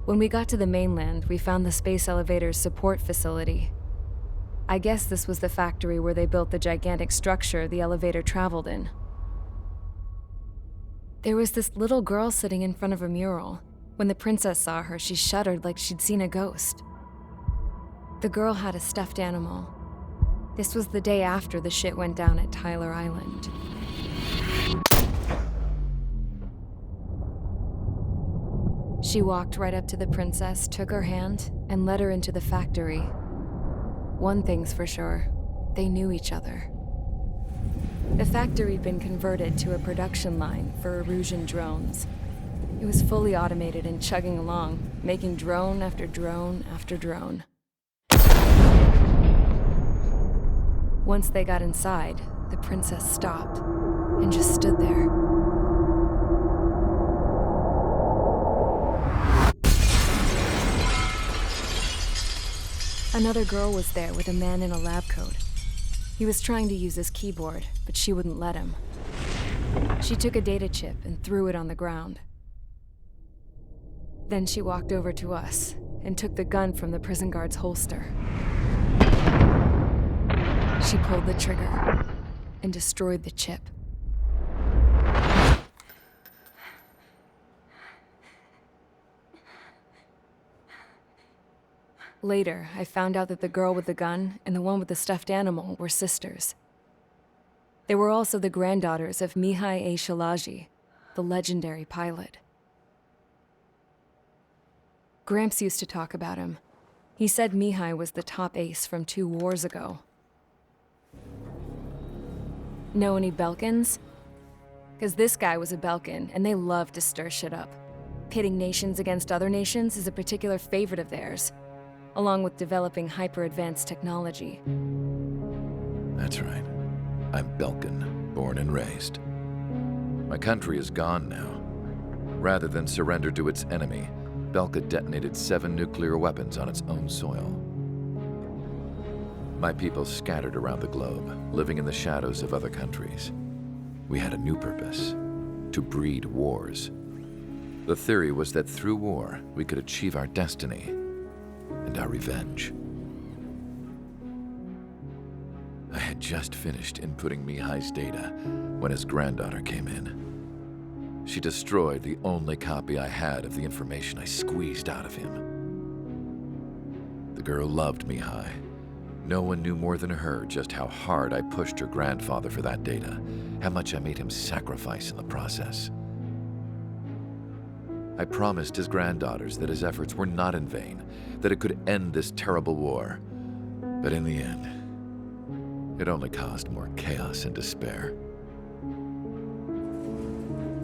When we got to the mainland, we found the space elevator's support facility. I guess this was the factory where they built the gigantic structure the elevator traveled in. There was this little girl sitting in front of a mural. When the princess saw her, she shuddered like she'd seen a ghost. The girl had a stuffed animal. This was the day after the shit went down at Tyler Island. She walked right up to the princess, took her hand, and led her into the factory. One thing's for sure, they knew each other. The factory'd been converted to a production line for Erusian drones. It was fully automated and chugging along, making drone after drone after drone. Once they got inside, the princess stopped and just stood there. Another girl was there with a man in a lab coat. He was trying to use his keyboard, but she wouldn't let him. She took a data chip and threw it on the ground. Then she walked over to us and took the gun from the prison guard's holster. She pulled the trigger and destroyed the chip. Later, I found out that the girl with the gun and the one with the stuffed animal were sisters. They were also the granddaughters of Mihai A. Shalaji, the legendary pilot. Gramps used to talk about him. He said Mihai was the top ace from 2 wars ago. Know any Belkans? 'Cause this guy was a Belkan, and they love to stir shit up. Pitting nations against other nations is a particular favorite of theirs, along with developing hyper-advanced technology. That's right. I'm Belkan, born and raised. My country is gone now. Rather than surrender to its enemy, Belka detonated 7 nuclear weapons on its own soil. My people scattered around the globe, living in the shadows of other countries. We had a new purpose: to breed wars. The theory was that through war, we could achieve our destiny and our revenge. I had just finished inputting Mihai's data when his granddaughter came in. She destroyed the only copy I had of the information I squeezed out of him. The girl loved Mihai. No one knew more than her just how hard I pushed her grandfather for that data, how much I made him sacrifice in the process. I promised his granddaughters that his efforts were not in vain, that it could end this terrible war. But in the end, it only caused more chaos and despair.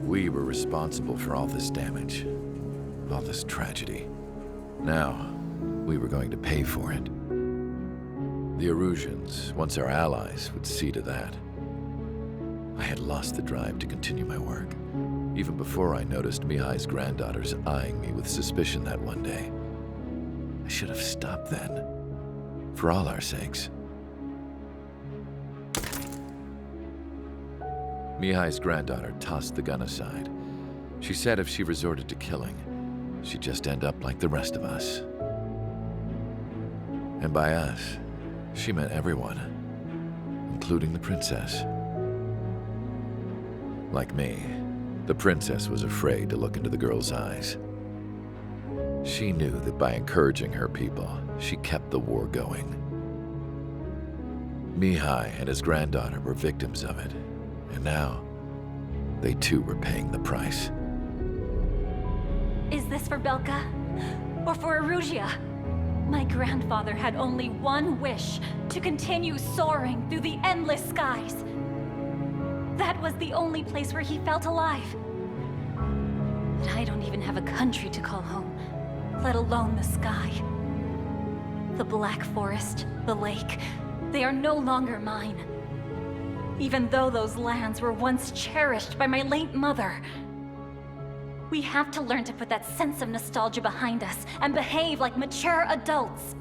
We were responsible for all this damage, all this tragedy. Now, we were going to pay for it. The Erusians, once our allies, would see to that. I had lost the drive to continue my work, even before I noticed Mihai's granddaughters eyeing me with suspicion that one day. I should have stopped then, for all our sakes. Mihai's granddaughter tossed the gun aside. She said if she resorted to killing, she'd just end up like the rest of us. And by us, she meant everyone, including the princess. Like me, the princess was afraid to look into the girl's eyes. She knew that by encouraging her people, she kept the war going. Mihai and his granddaughter were victims of it, and now they too were paying the price. Is this for Belka? Or for Erusia? My grandfather had only one wish: to continue soaring through the endless skies. That was the only place where he felt alive. But I don't even have a country to call home, let alone the sky. The Black Forest, the lake, they are no longer mine. Even though those lands were once cherished by my late mother. We have to learn to put that sense of nostalgia behind us and behave like mature adults.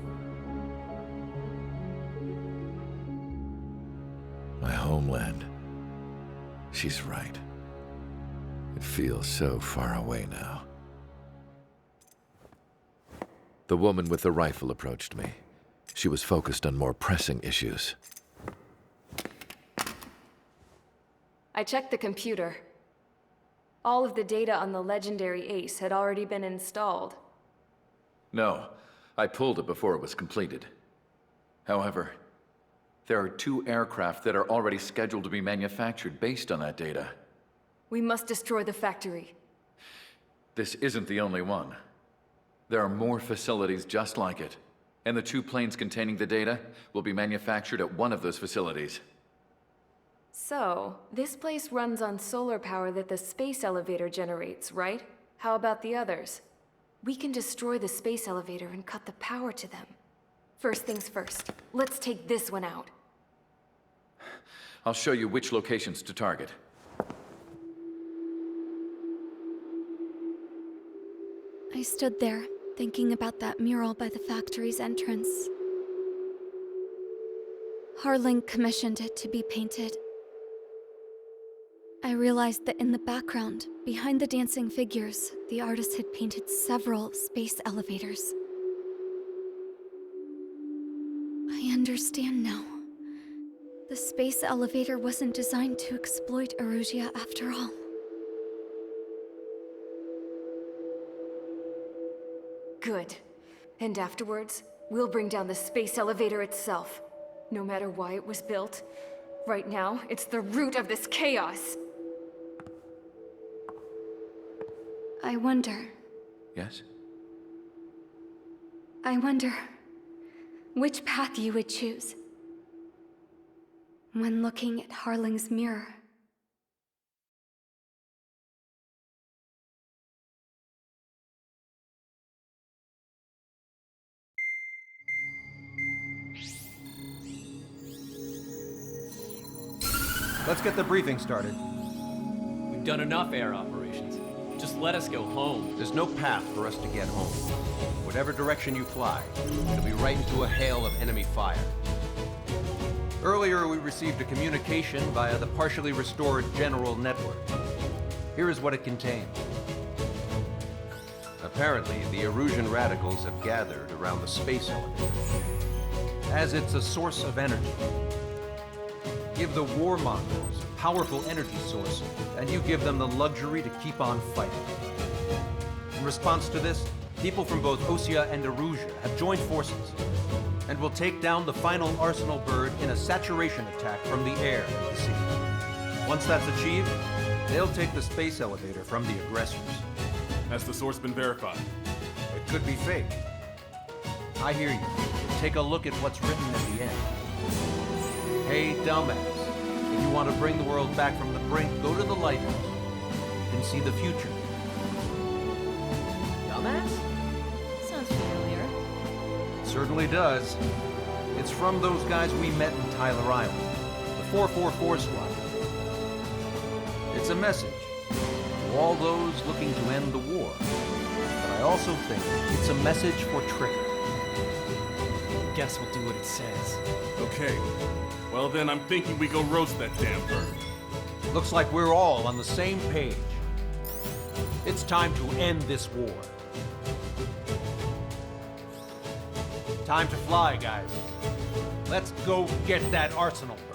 My homeland. She's right. It feels so far away now. The woman with the rifle approached me. She was focused on more pressing issues. I checked the computer. All of the data on the legendary Ace had already been installed. No, I pulled it before it was completed. However, there are 2 aircraft that are already scheduled to be manufactured based on that data. We must destroy the factory. This isn't the only one. There are more facilities just like it, and the 2 planes containing the data will be manufactured at one of those facilities. So, this place runs on solar power that the space elevator generates, right? How about the others? We can destroy the space elevator and cut the power to them. First things first, let's take this one out. I'll show you which locations to target. I stood there, thinking about that mural by the factory's entrance. Harling commissioned it to be painted. I realized that in the background, behind the dancing figures, the artist had painted several space elevators. I understand now. The space elevator wasn't designed to exploit Erusia after all. Good. And afterwards, we'll bring down the space elevator itself. No matter why it was built, right now, it's the root of this chaos. I wonder Yes? which path you would choose when looking at Harling's mirror. Let's get the briefing started. We've done enough air operations. Just let us go home. There's no path for us to get home. Whatever direction you fly, it'll be right into a hail of enemy fire. Earlier, we received a communication via the partially restored general network. Here is what it contained. Apparently, the Erusian radicals have gathered around the space elevator, as it's a source of energy. Give the warmongers a powerful energy source, and you give them the luxury to keep on fighting. In response to this, people from both Osea and Erusia have joined forces, and will take down the final Arsenal bird in a saturation attack from the air and the sea. Once that's achieved, they'll take the space elevator from the aggressors. Has the source been verified? It could be fake. I hear you. Take a look at what's written at the end. Hey, dumbass. If you want to bring the world back from the brink, go to the Lighthouse. You can see the future. Dumbass? Sounds familiar. It certainly does. It's from those guys we met in Tyler Island, the 444 squad. It's a message to all those looking to end the war. But I also think it's a message for Trigger. Guess we'll do what it says. Okay. Well then, I'm thinking we go roast that damn bird. Looks like we're all on the same page. It's time to end this war. Time to fly, guys. Let's go get that Arsenal bird.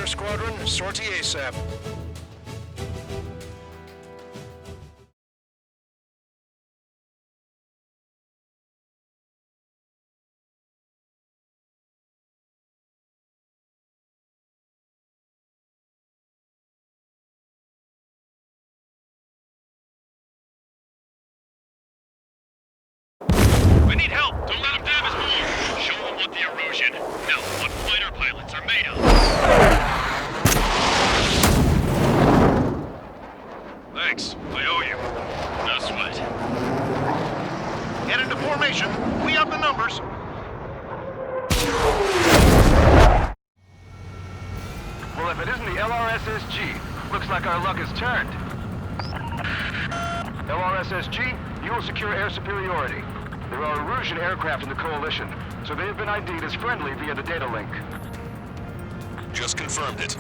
Center Squadron, sortie ASAP. I need help! Don't let him damage more! Show them what the erosion, no, what fighter pilots are made of! Thanks, I owe you. No sweat. Get into formation. We have the numbers. Well, if it isn't the LRSSG, looks like our luck has turned. LRSSG, you will secure air superiority. There are Erusian aircraft in the Coalition, so they have been ID'd as friendly via the data link. Just confirmed it.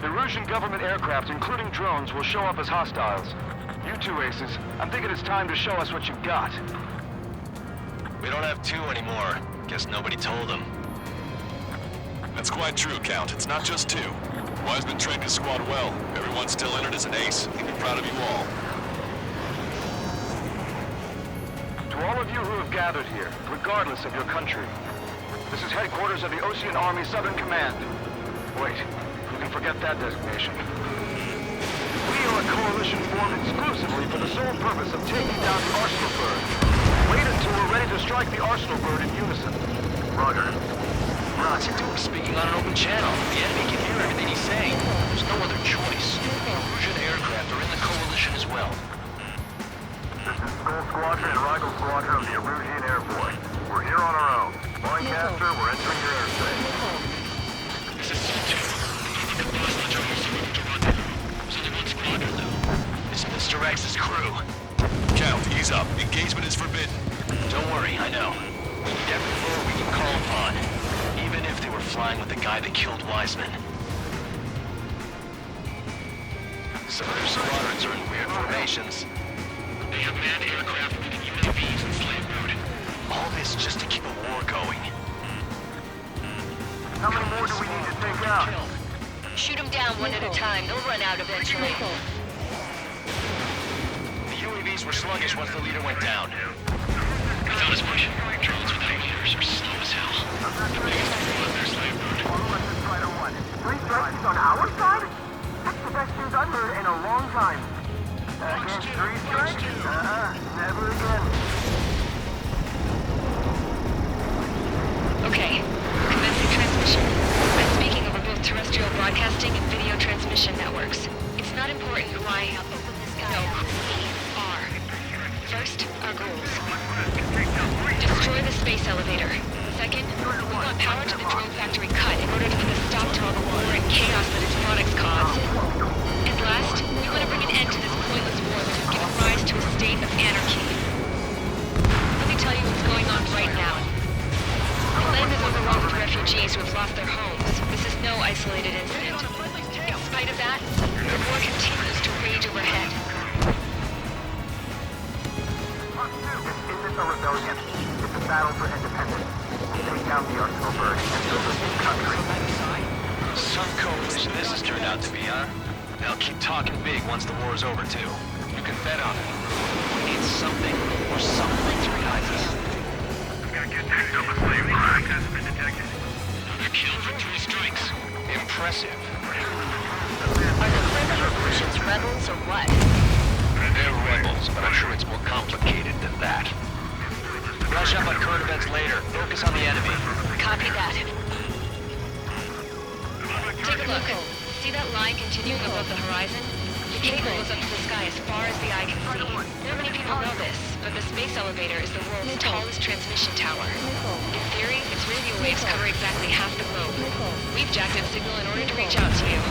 Erusian government aircraft, including drones, will show up as hostiles. You two aces, I'm thinking it's time to show us what you've got. We don't have two anymore. Guess nobody told them. That's quite true, Count. It's not just two. Wiseman trained his squad well. Everyone's still entered as an ace. He'd be proud of you all. To all of you who have gathered here, regardless of your country, this is headquarters of the Ocean Army Southern Command. Wait, you can forget that designation. We are a coalition formed exclusively for the sole purpose of taking down the Arsenal Bird. Wait until we're ready to strike the Arsenal Bird in unison. Roger. Rods, you're doing speaking on an open channel. The enemy can hear everything he's saying. There's no other choice. Erusian aircraft are in the Coalition as well. This is Skull Squadron and Rigel Squadron of the Erusian Air Force. We're here on our own. Lancaster, we're entering your airspace. This is C2. The boss lodge almost moved to rendezvous. There's only one squadron, though. It's Mr. X's crew. Count, ease up. Engagement is forbidden. Don't worry, I know. We need every foe we can call upon. Even if they were flying with the guy that killed Wiseman. Some of their squadrons are in weird formations. They have manned aircraft moving UAVs in slave mode. All this just to keep a war going. How many more do we need to take out? Shoot them down one at a time. They'll run out eventually. The UAVs were sluggish once the leader went down. Without us pushing, drones without leaders are slow as hell. The biggest people in their slave mode. 3 strikes on our side? That's the best news I've heard in a long time. Against 3 strikes? Never again. Okay, commencing transmission. I'm speaking over both terrestrial broadcasting and video transmission networks. It's not important who I am. No, who we are. First, our goals. Destroy the space elevator. Second, we want power to the drone factory cut in order to put a stop to all the war and chaos that its products cause. And last, we want to bring an end to this pointless war that has given rise to a state of anarchy. Let me tell you what's going on right now. The land is overrun with refugees who have lost their homes. This is no isolated incident. In spite of that, the war continues to rage overhead. This isn't a rebellion. It's a battle for independence. We'll take down the Arsenal Bird and build a new country. Some coalition this has turned out to be, huh? They'll keep talking big once the war is over, too. You can bet on it. We need something or someone to realize us. Access been detected. Another kill for 3 strikes. Impressive. Are the French revolutions rebels or what? They're rebels, but I'm sure it's more complicated than that. Brush up on current events later. Focus on the enemy. Copy that. Take a look. See that line continuing above the horizon? The cable goes up to the sky as far as the eye can see. Not many people know this, but the space elevator is the world's tallest transmission tower. In theory, its radio waves cover exactly half the globe. We've jacked its signal in order to reach out to you.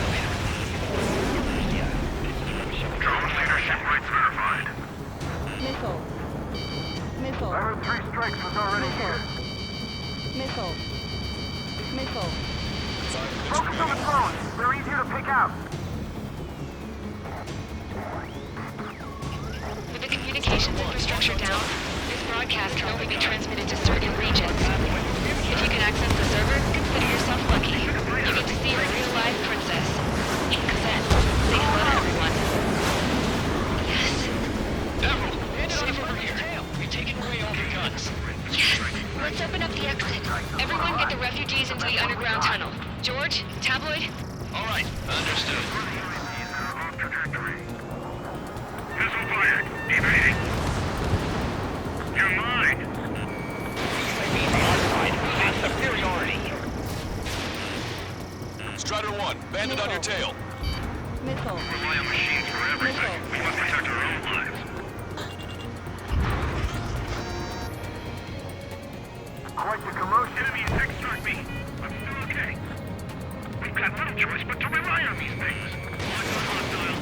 Drone leadership rights verified. I heard 3 strikes was already here. Focus on the drones. They're easier to pick out. With the communications infrastructure down, this broadcast can only be transmitted to certain regions. If you can access the server, consider yourself lucky. You get to see a real-life the refugees into the underground tunnel. George, Tabloid? All right, understood. Missile fired. Evading. You're mine. Superiority. Strider 1, bandit on your tail. Missile. Rely on machines for everything. We must protect our own lives. Quite the commotion. Enemy attack struck me. I'm still okay. We've got little choice but to rely on these things. Watch the hostile.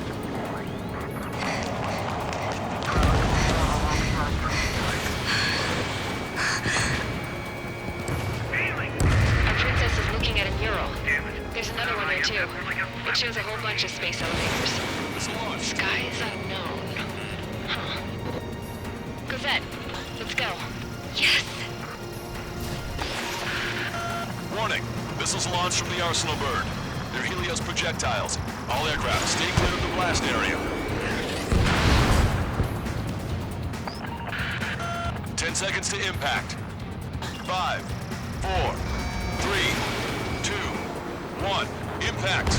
Our princess is looking at a mural. There's another one there too. It shows a whole bunch of space elevators. Skies unknown. Huh. Cosette, let's go. Yes! Warning, missiles launched from the Arsenal bird. They're Helios projectiles. All aircraft, stay clear of the blast area. 10 seconds to impact. 5, 4, 3, 2, 1. Impact.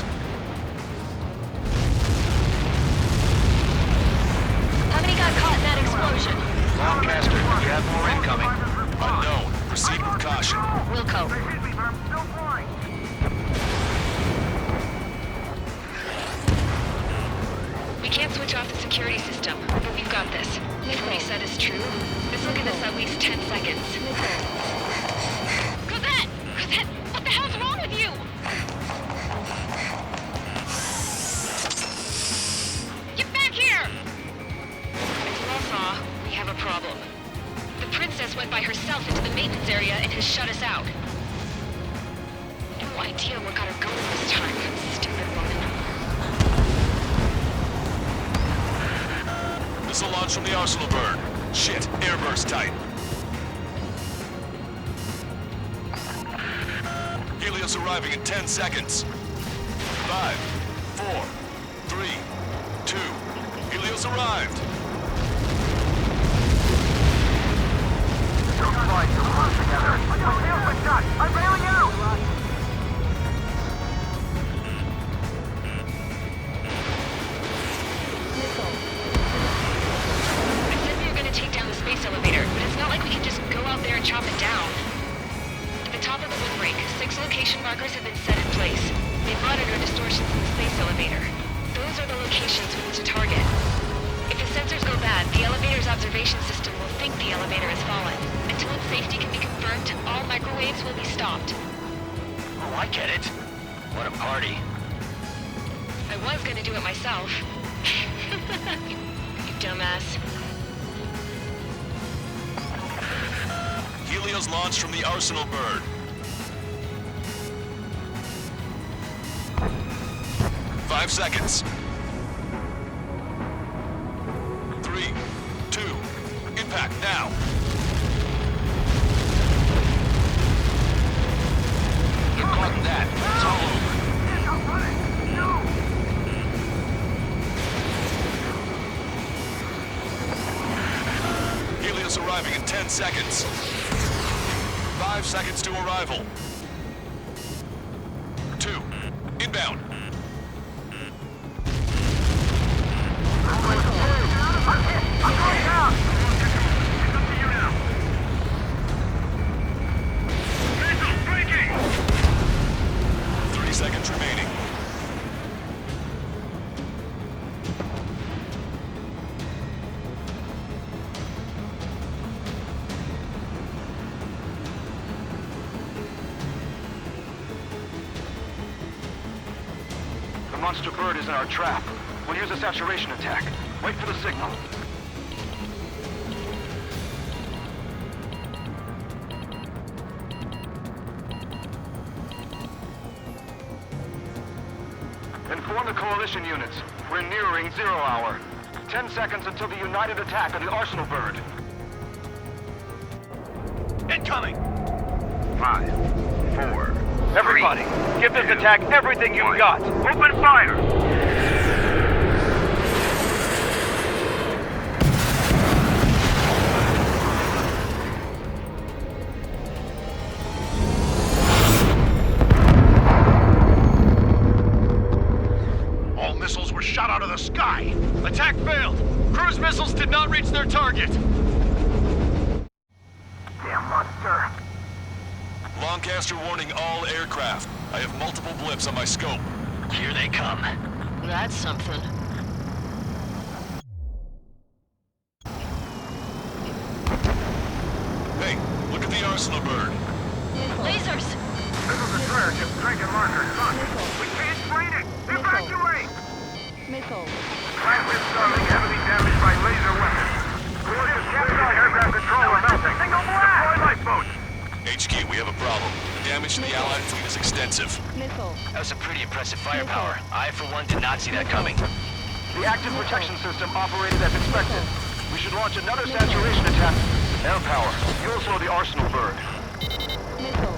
How many got caught in that explosion? Longcaster, you have more incoming. Unknown. Proceed with caution. Wilco. We can't switch off the security system, but we've got this. If what he said is true, this will give us at least 10 seconds. Cosette! Cosette! What the hell's wrong with you? Get back here! As you all saw, we have a problem. The princess went by herself into the maintenance area and has shut us out. No idea what got her going this time. Stupid woman. Missile launch from the Arsenal bird. Shit, airburst tight. Helios arriving in 10 seconds. 5, 4, 3, 2. Helios arrived. Don't fight, you'll run together. I'm shot. I'm bailing out. I said we were gonna take down the space elevator, but it's not like we can just go out there and chop it down. At the top of the windbreak, 6 location markers have been set in place. They monitor distortions in the space elevator. Those are the locations we need to target. If the sensors go bad, the elevator's observation system will think the elevator has fallen. Until its safety can be confirmed, all microwaves will be stopped. Oh, I get it. What a party. I was gonna do it myself. You dumbass. Helios launched from the Arsenal bird. 5 seconds. 3, 2, impact now. Get caught in that. It's all over. Helios arriving in 10 seconds. 5 seconds to arrival. 2, inbound. I'm going down. It's up to you now. Missile breaking. 3 seconds remaining. The monster bird is in our trap. We'll use a saturation attack. Wait for the signal. Inform the coalition units. We're nearing 0 hour. 10 seconds until the united attack on the Arsenal bird. Incoming! 5, 4. Everybody, give this attack everything you've got. Open fire! Attack failed! Cruise missiles did not reach their target! Damn monster. Lancaster warning all aircraft. I have multiple blips on my scope. Here they come. That's something. Hey, look at the arsenal bird. Lasers! This is the flare, just drinking marker. Son, we can't train it! Evacuate! Transit Starling heavily damaged by laser weapons. Coordinates captured aircraft control are melting. Single blast! Deploy lifeboats! HQ, we have a problem. The damage to the Allied fleet is extensive. That was some pretty impressive firepower. I, for one, did not see that coming. The active protection system operated as expected. We should launch another saturation attack. Air power. You'll slow the arsenal bird.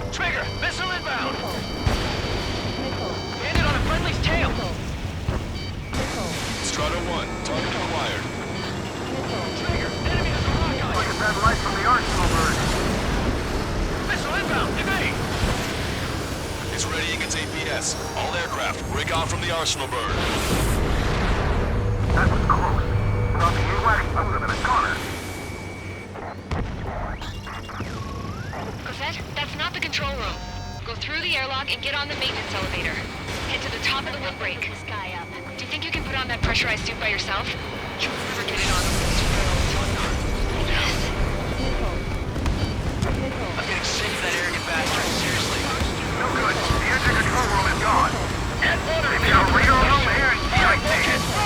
Trigger! Missile inbound! Landed on a friendly's tail! Strato 1, target acquired. Trigger! Enemy has a rock on Look at that light from the arsenal bird. Missile inbound! Evade! It's readying its APS. All aircraft, break off from the arsenal bird. That was close. Without the AWACS, I would have been a goner. Cosette, that's not the control room. Go through the airlock and get on the maintenance elevator. Head to the top of the windbreak. Do you think you can put on that pressurized suit by yourself? You'll never get it on with those frills. Yes. I'm getting sick of that arrogant bastard, seriously. No good. The engine control room is gone. Add water! Maybe a radar room here in CIT.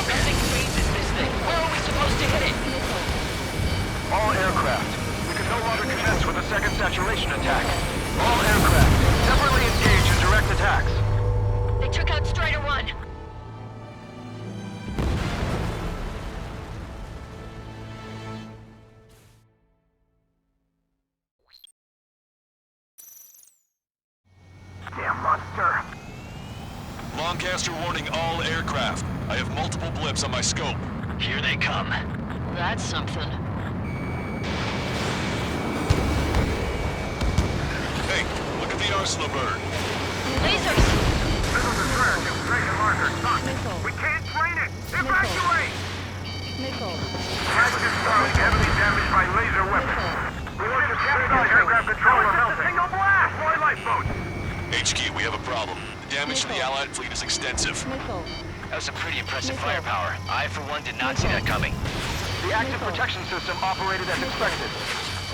Nothing phases this thing. Where are we supposed to hit it? All aircraft. We can no longer commence with a second saturation attack. All aircraft, separately engage in direct attacks. They took out Strider 1. Damn monster. Lancaster warning all aircraft. I have multiple blips on my scope. Here they come. That's something. Hey, look at the arsenal bird. Lasers! This is the flare, just drinking marker. Son, we can't train it! Evacuate! Transit Starling heavily damaged by laser weapons. Coordinates captured aircraft control are melting. Single blast! Deploy lifeboats! HQ, we have a problem. The damage to the Allied fleet is extensive. That was some pretty impressive firepower. I, for one, did not see that coming. The active protection system operated as expected.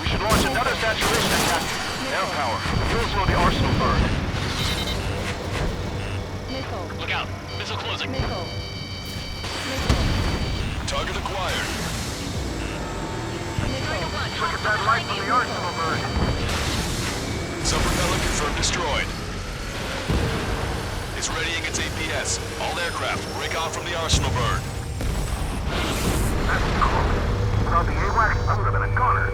We should launch another saturation attack. Air power. You'll slow the arsenal bird. Look out! Missile closing. Target acquired. Look at that light from the arsenal bird. Subpropeller confirmed destroyed. It's readying its APS. All aircraft, break off from the arsenal bird. That's close. Without the AWACS, I would have been a goner.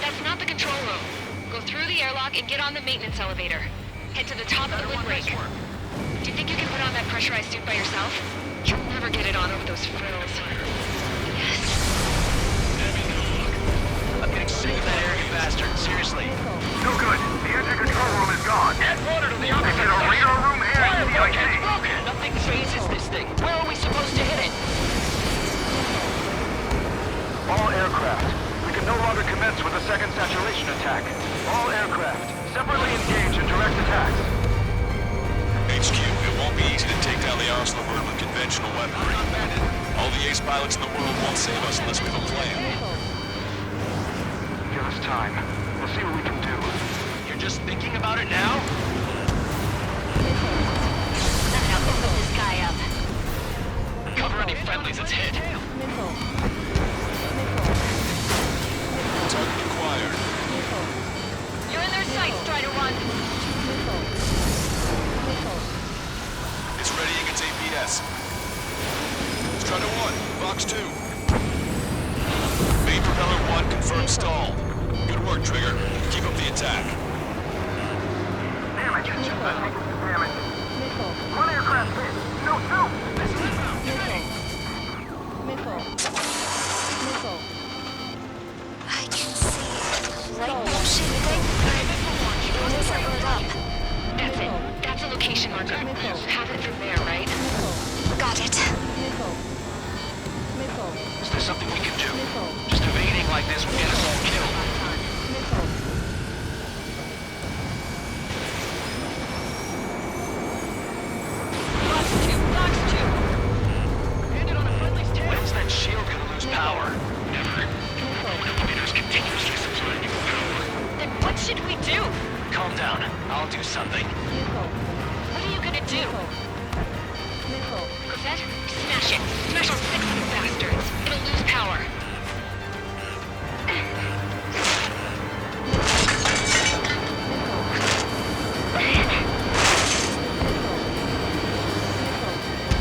That's not the control room. Go through the airlock and get on the maintenance elevator. Head to the top of the windbreak. Do you think you can put on that pressurized suit by yourself? You'll never get it on over those frills. Yes. I'm getting sick of that arrogant bastard, seriously. No good. The engine control room is gone. Add water to the Is it a radar room here in CIT? Nothing phases this thing. Where are we supposed to hit it? All aircraft. We can no longer commence with a second saturation attack. All aircraft, separately engage in direct attacks. HQ, it won't be easy to take down the arsenal bird with conventional weaponry. All the ace pilots in the world won't save us unless we have a plan. Give us time. We'll see what we can do. You're just thinking about it now? Now open this guy up. Cover any friendlies it's hit. Target acquired. You're in their sight, Strider 1. It's readying its APS. Strato 1, Fox 2. Main propeller 1 confirmed stalled. Good work, Trigger. Keep up the attack. Damn it. Damn it. One aircraft hit. No, two. I can see it. Light motion thing. What is it lit up? That's it. That's a location marker. You have it from there, right? Got calm down. I'll do something. What are you gonna do? Cosette, smash it. Smash all 6 of the bastards. It'll lose power.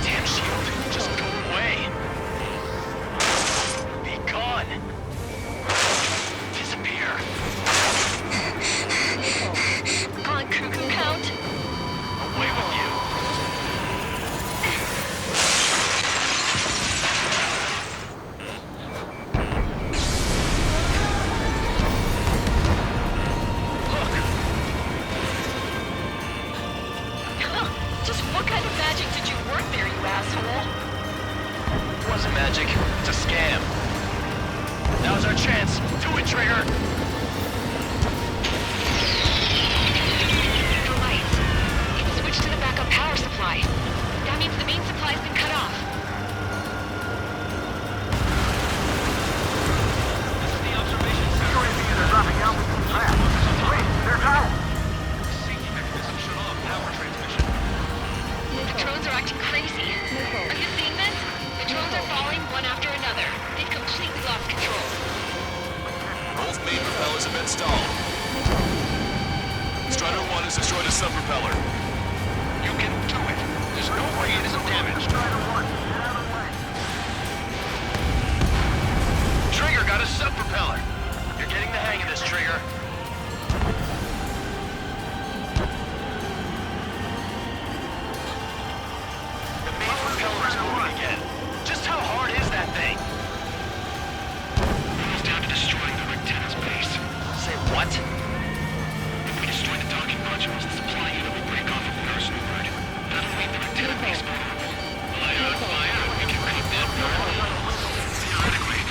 Damn shield, just go away. Be gone. Disappear. On cuckoo count. Away with you. Just what kind of magic did you work there, you asshole? It wasn't magic. It's a scam. Now's our chance. Do it, Trigger. The lights. It's switched to the backup power supply. That means the main supply's been cut off. This is the observation center. UAVs are dropping altitude fast. Wait, they're down! Safety mechanism shut off. Power transmission. The drones are acting crazy. Are you seeing this? The drones are falling one after another. They've completely lost control. Both main propellers have been stalled. Strider 1 has destroyed a sub-propeller. You can do it. There's no way it isn't damaged. Strider 1, get out of the way. Trigger got a sub-propeller. You're getting the hang of this, Trigger. The main propeller is moving again. Just how hard is that thing? Almost down to destroying the Rectenna's base. Say what? If we destroy the docking modules, the supply unit will break off from personal bird. That'll leave the Rectenna base vulnerable. Light it on fire, we can cook that bird. Theoretically,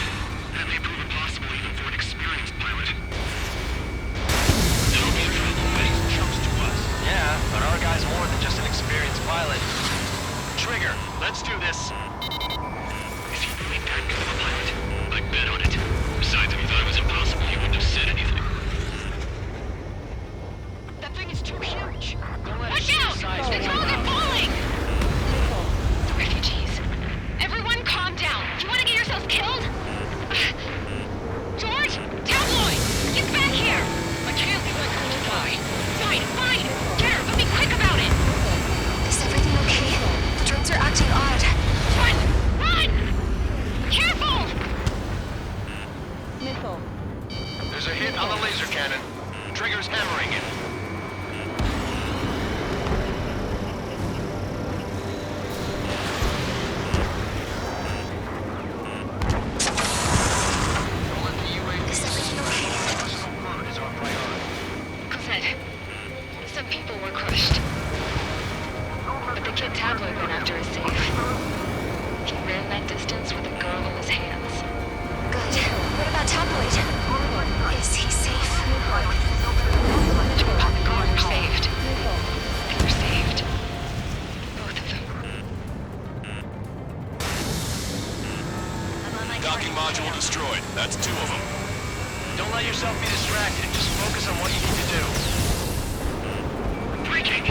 that may prove impossible even for an experienced pilot. That'll be a trouble when he jumps to us. Yeah, but our guy's more than just an experienced pilot. Trigger, let's do this. Is he really that good of a pilot? I'd bet on it. Besides, if he thought it was impossible, he wouldn't have said anything. That thing is too huge. Don't let it Watch shoot out! size The way drones are down. falling! The refugees. Everyone calm down. You want to get yourselves killed? George! Tabloid! Get back here! I can't leave my girl to die. Fine, fine! Get her, but be quick about it! Is everything okay? The drones are acting odd. Run! Run! Careful! There's a hit on the laser cannon. Trigger's hammering it. Don't let the UAVs distract. Personal bird is our priority. Cosette, some people were crushed. But the kid Tabloid went after is safe. He ran that distance with a girl in his hands. Good. What about Tabloid? Is he safe? George and the girl were saved. They were saved. Both of them. Docking module destroyed. That's 2 of them. Don't let yourself be distracted. Just focus on what you need to do. Breaking!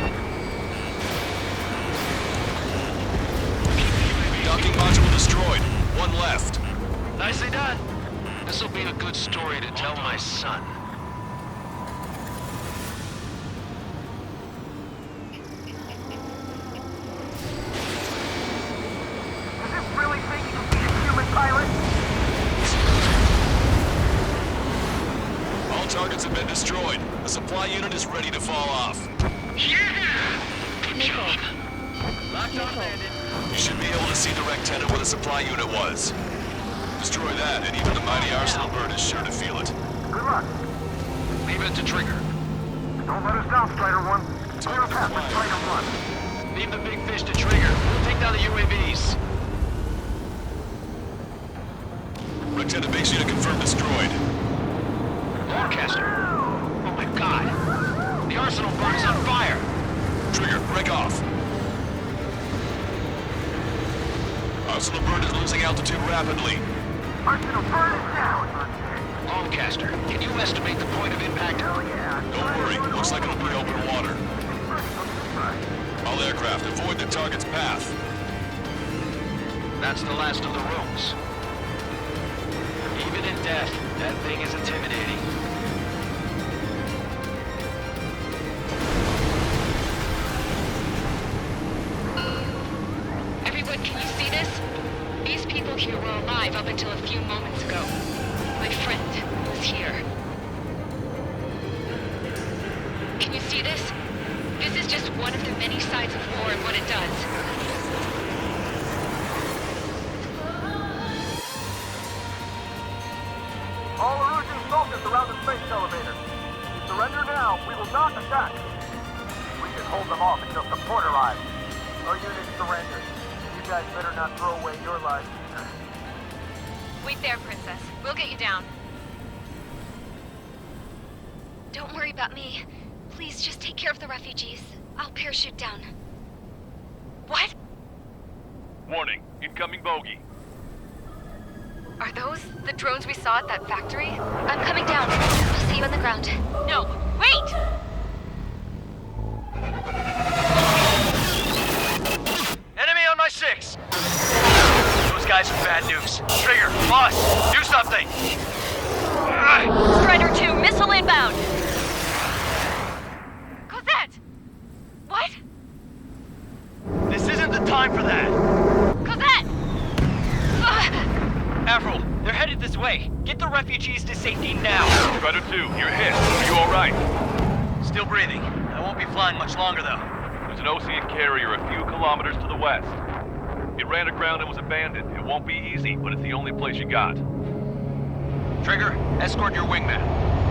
Docking module destroyed. 1 left. Nicely done. This'll be a good story to tell my son. Does this really think you can beat a human pilot? All targets have been destroyed. The supply unit is ready to fall off. Yeah! Good job. Locked on landed. You should be able to see the Rectenna where the supply unit was. Destroy that, and even the mighty Arsenal bird is sure to feel it. Good luck. Leave it to Trigger. Don't let us down, Strider 1. Clear a path for Strider 1. Leave the big fish to Trigger. We'll take down the UAVs. Rectenna base unit confirmed destroyed. Lancaster. Oh my god. The Arsenal bird is on fire. Trigger, break off. Arsenal bird is losing altitude rapidly. Arsenal bird is down. Lancaster, can you estimate the point of impact? Hell yeah. Don't worry, looks like it'll avoid the target's path. That's the last of the rooms. Even in death, that thing is intimidating. Everyone, can you see this? These people here were alive up until a few moments ago. My friend was here. Can you see this? This is just one of the many sides of war and what it does. All Erusian soldiers around the space elevator. If you surrender now, we will not attack. We can hold them off until support arrives. Our unit surrenders. You guys better not throw away your lives either. Wait there, Princess. We'll get you down. Don't worry about me. Please just take care of the refugees. I'll parachute down. What? Warning, incoming bogey. Are those the drones we saw at that factory? I'm coming down. I'll see you on the ground. No, wait! Enemy on my 6! Those guys are bad news. Trigger, boss, do something! Strider 2, missile inbound! Cosette! What? This isn't the time for that! Cosette! Avril, they're headed this way. Get the refugees to safety now. Strider 2, you're hit. Are you alright? Still breathing. I won't be flying much longer, though. There's an Ocean carrier a few kilometers to the west. It ran aground and was abandoned. It won't be easy, but it's the only place you got. Trigger, escort your wingman.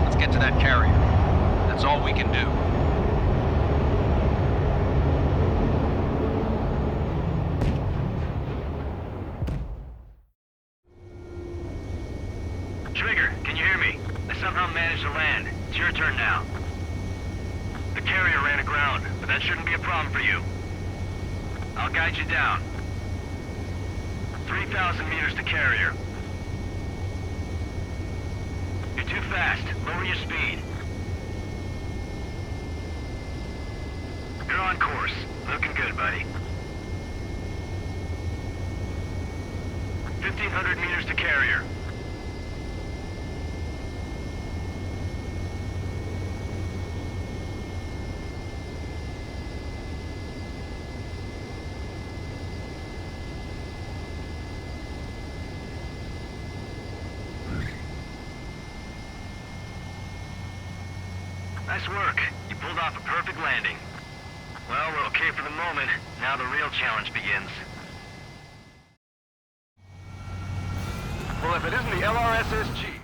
Let's get to that carrier. That's all we can do. Trigger, can you hear me? I somehow managed to land. It's your turn now. The carrier ran aground, but that shouldn't be a problem for you. I'll guide you down. 3,000 meters to carrier. You're too fast. Lower your speed. You're on course. Looking good, buddy. 1,500 meters to carrier. Nice work. You pulled off a perfect landing. Well, we're okay for the moment. Now the real challenge begins. Well, if it isn't the LRSSG,